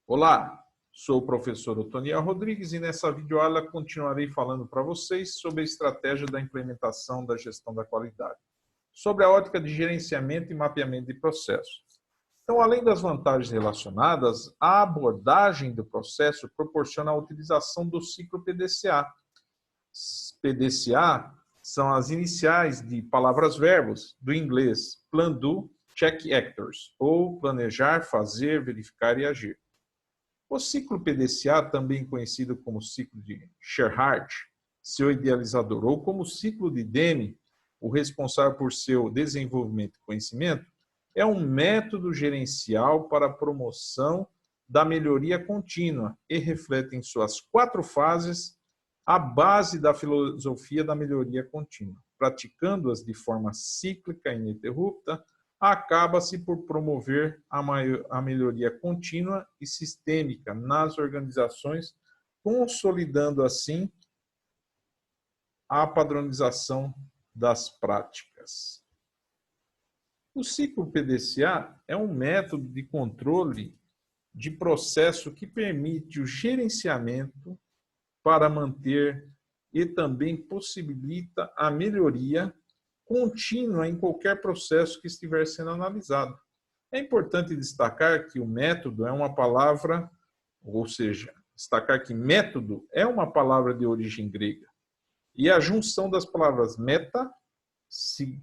Olá, sou o professor Otoniel Rodrigues e nessa videoaula continuarei falando para vocês sobre a estratégia da implementação da gestão da qualidade, sobre a ótica de gerenciamento e mapeamento de processos. Então, além das vantagens relacionadas, a abordagem do processo proporciona a utilização do ciclo PDCA. PDCA são as iniciais de palavras-verbos do inglês Plan, Do, Check Actors, ou planejar, fazer, verificar e agir. O ciclo PDCA, também conhecido como ciclo de Sherhart, seu idealizador, ou como ciclo de Deming, o responsável por seu desenvolvimento e conhecimento, é um método gerencial para a promoção da melhoria contínua e reflete em suas 4 fases a base da filosofia da melhoria contínua. Praticando-as de forma cíclica e ininterrupta, acaba-se por promover a melhoria contínua e sistêmica nas organizações, consolidando assim a padronização das práticas. O ciclo PDCA é um método de controle de processo que permite o gerenciamento para manter e também possibilita a melhoria contínua em qualquer processo que estiver sendo analisado. É importante destacar que o método é uma palavra, ou seja, destacar que método é uma palavra de origem grega. E a junção das palavras meta,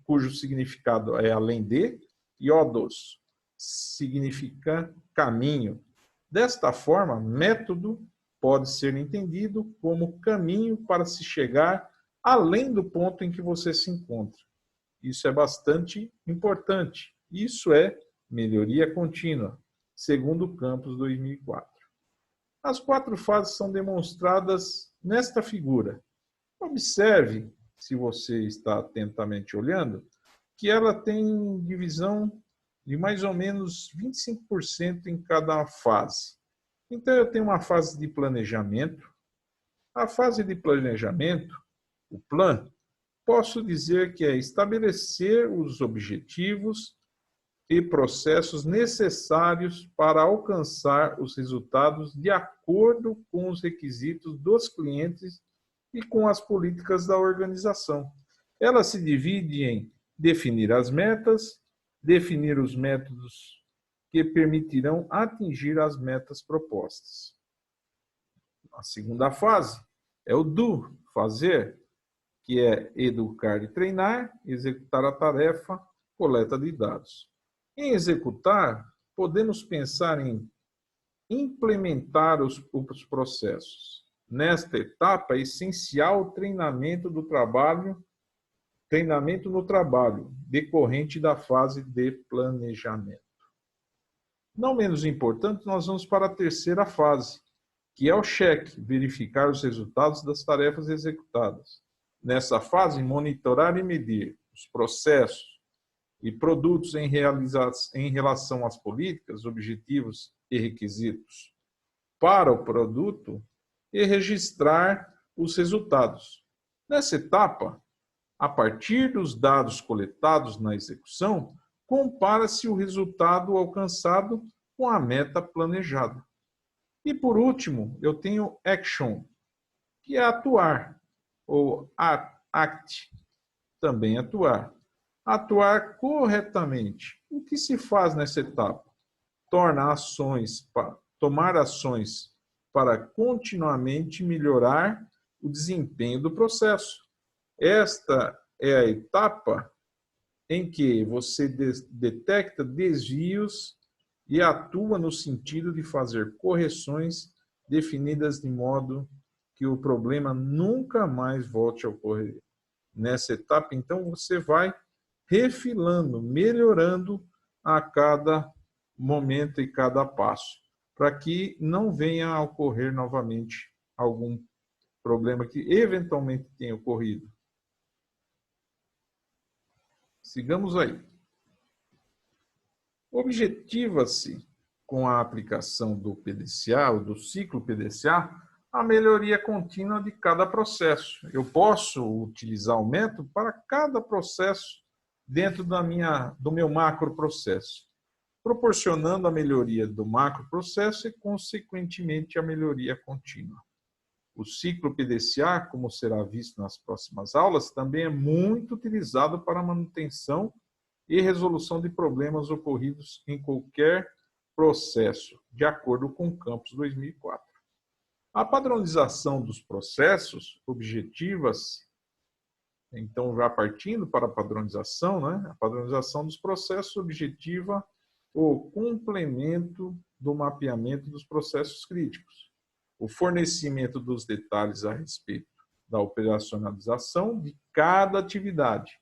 cujo significado é além de, e odos, significa caminho. Desta forma, método pode ser entendido como caminho para se chegar além do ponto em que você se encontra. Isso é bastante importante. Isso é melhoria contínua, segundo o Campos 2004. As 4 fases são demonstradas nesta figura. Observe, se você está atentamente olhando, que ela tem divisão de mais ou menos 25% em cada fase. Então, eu tenho uma fase de planejamento. A fase de planejamento, o plan, posso dizer que é estabelecer os objetivos e processos necessários para alcançar os resultados de acordo com os requisitos dos clientes e com as políticas da organização. Ela se divide em definir as metas, definir os métodos que permitirão atingir as metas propostas. A segunda fase é o do, fazer, que é educar e treinar, executar a tarefa, coleta de dados. Em executar, podemos pensar em implementar os processos. Nesta etapa, é essencial o treinamento no trabalho, decorrente da fase de planejamento. Não menos importante, nós vamos para a terceira fase, que é o cheque, verificar os resultados das tarefas executadas. Nessa fase, monitorar e medir os processos e produtos em relação às políticas, objetivos e requisitos para o produto e registrar os resultados. Nessa etapa, a partir dos dados coletados na execução, compara-se o resultado alcançado com a meta planejada. E por último, eu tenho action, que é atuar, ou act, também atuar. Atuar corretamente. O que se faz nessa etapa? Tomar ações para continuamente melhorar o desempenho do processo. Esta é a etapa em que você detecta desvios e atua no sentido de fazer correções definidas de modo que o problema nunca mais volte a ocorrer. Nessa etapa, então, você vai refilando, melhorando a cada momento e cada passo, para que não venha a ocorrer novamente algum problema que eventualmente tenha ocorrido. Sigamos aí. Objetiva-se, com a aplicação do PDCA, ou do ciclo PDCA, a melhoria contínua de cada processo. Eu posso utilizar o método para cada processo dentro do meu macro processo. proporcionando a melhoria do macroprocesso e, consequentemente, a melhoria contínua. O ciclo PDCA, como será visto nas próximas aulas, também é muito utilizado para a manutenção e resolução de problemas ocorridos em qualquer processo, de acordo com o Campus 2004. A padronização dos processos objetivas, então já partindo para a padronização, né? A padronização dos processos objetiva o complemento do mapeamento dos processos críticos, o fornecimento dos detalhes a respeito da operacionalização de cada atividade,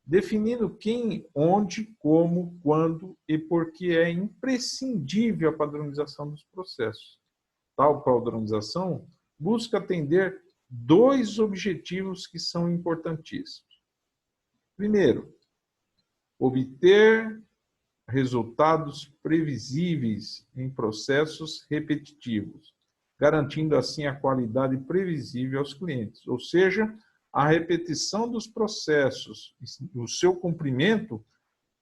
definindo quem, onde, como, quando e por que é imprescindível a padronização dos processos. Tal padronização busca atender dois objetivos que são importantíssimos. Primeiro, obter resultados previsíveis em processos repetitivos, garantindo assim a qualidade previsível aos clientes, ou seja, a repetição dos processos, o seu cumprimento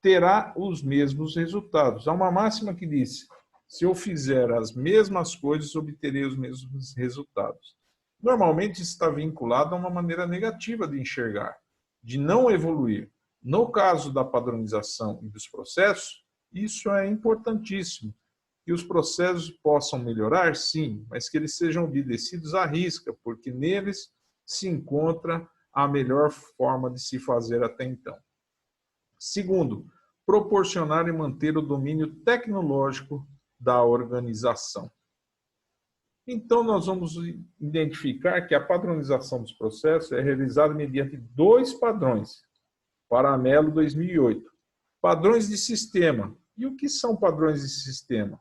terá os mesmos resultados. Há uma máxima que diz: se eu fizer as mesmas coisas, obterei os mesmos resultados. Normalmente isso está vinculado a uma maneira negativa de enxergar, de não evoluir. No caso da padronização e dos processos, isso é importantíssimo. Que os processos possam melhorar, sim, mas que eles sejam obedecidos à risca, porque neles se encontra a melhor forma de se fazer até então. Segundo, proporcionar e manter o domínio tecnológico da organização. Então, nós vamos identificar que a padronização dos processos é realizada mediante dois padrões, Paramelo 2008. Padrões de sistema. E o que são padrões de sistema?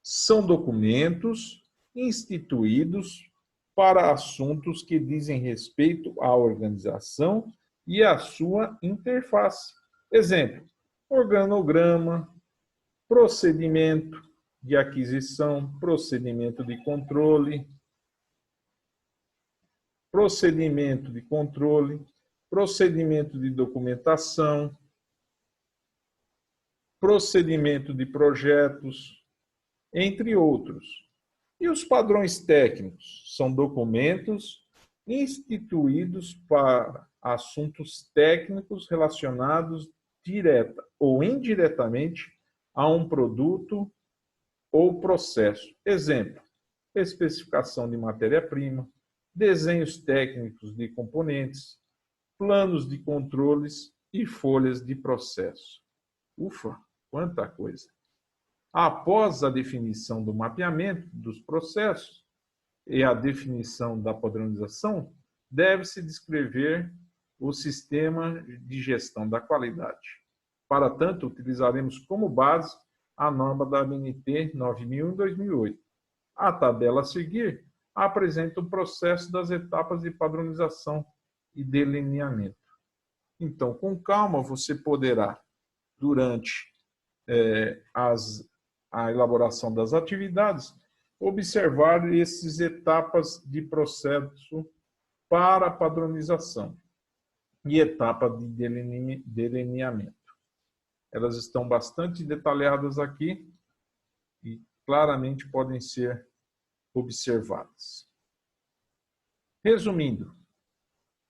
São documentos instituídos para assuntos que dizem respeito à organização e à sua interface. Exemplo, organograma, procedimento de aquisição, procedimento de controle, procedimento de documentação, procedimento de projetos, entre outros. E os padrões técnicos são documentos instituídos para assuntos técnicos relacionados direta ou indiretamente a um produto ou processo. Exemplo, especificação de matéria-prima, desenhos técnicos de componentes, planos de controles e folhas de processo. Ufa, quanta coisa! Após a definição do mapeamento dos processos e a definição da padronização, deve-se descrever o sistema de gestão da qualidade. Para tanto, utilizaremos como base a norma da ABNT 9001/2008. A tabela a seguir apresenta o processo das etapas de padronização e delineamento. Então, com calma, você poderá, durante a elaboração das atividades, observar essas etapas de processo para a padronização e etapa de delineamento. Elas estão bastante detalhadas aqui e claramente podem ser observadas. Resumindo,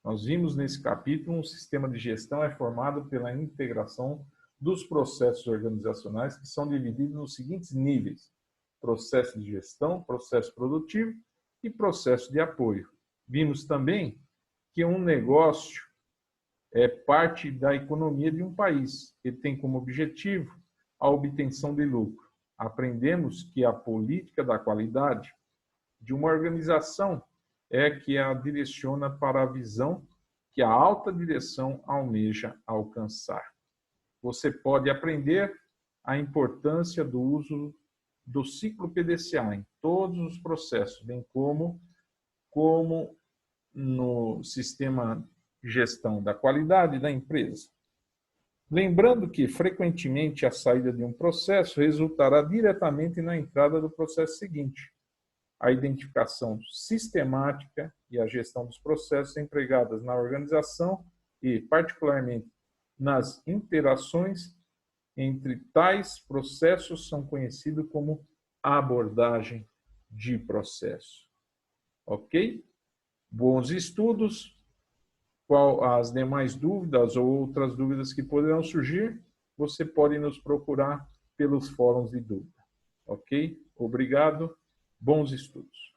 nós vimos nesse capítulo um sistema de gestão é formado pela integração dos processos organizacionais que são divididos nos seguintes níveis: processo de gestão, processo produtivo e processo de apoio. Vimos também que um negócio é parte da economia de um país e tem como objetivo a obtenção de lucro. Aprendemos que a política da qualidade de uma organização é que a direciona para a visão que a alta direção almeja alcançar. Você pode aprender a importância do uso do ciclo PDCA em todos os processos, bem como no sistema de gestão da qualidade da empresa. Lembrando que, frequentemente, a saída de um processo resultará diretamente na entrada do processo seguinte. A identificação sistemática e a gestão dos processos empregadas na organização e, particularmente, nas interações entre tais processos são conhecidos como abordagem de processo. Ok? Bons estudos. Qual as demais dúvidas ou outras dúvidas que poderão surgir, você pode nos procurar pelos fóruns de dúvida. Ok? Obrigado. Bons estudos.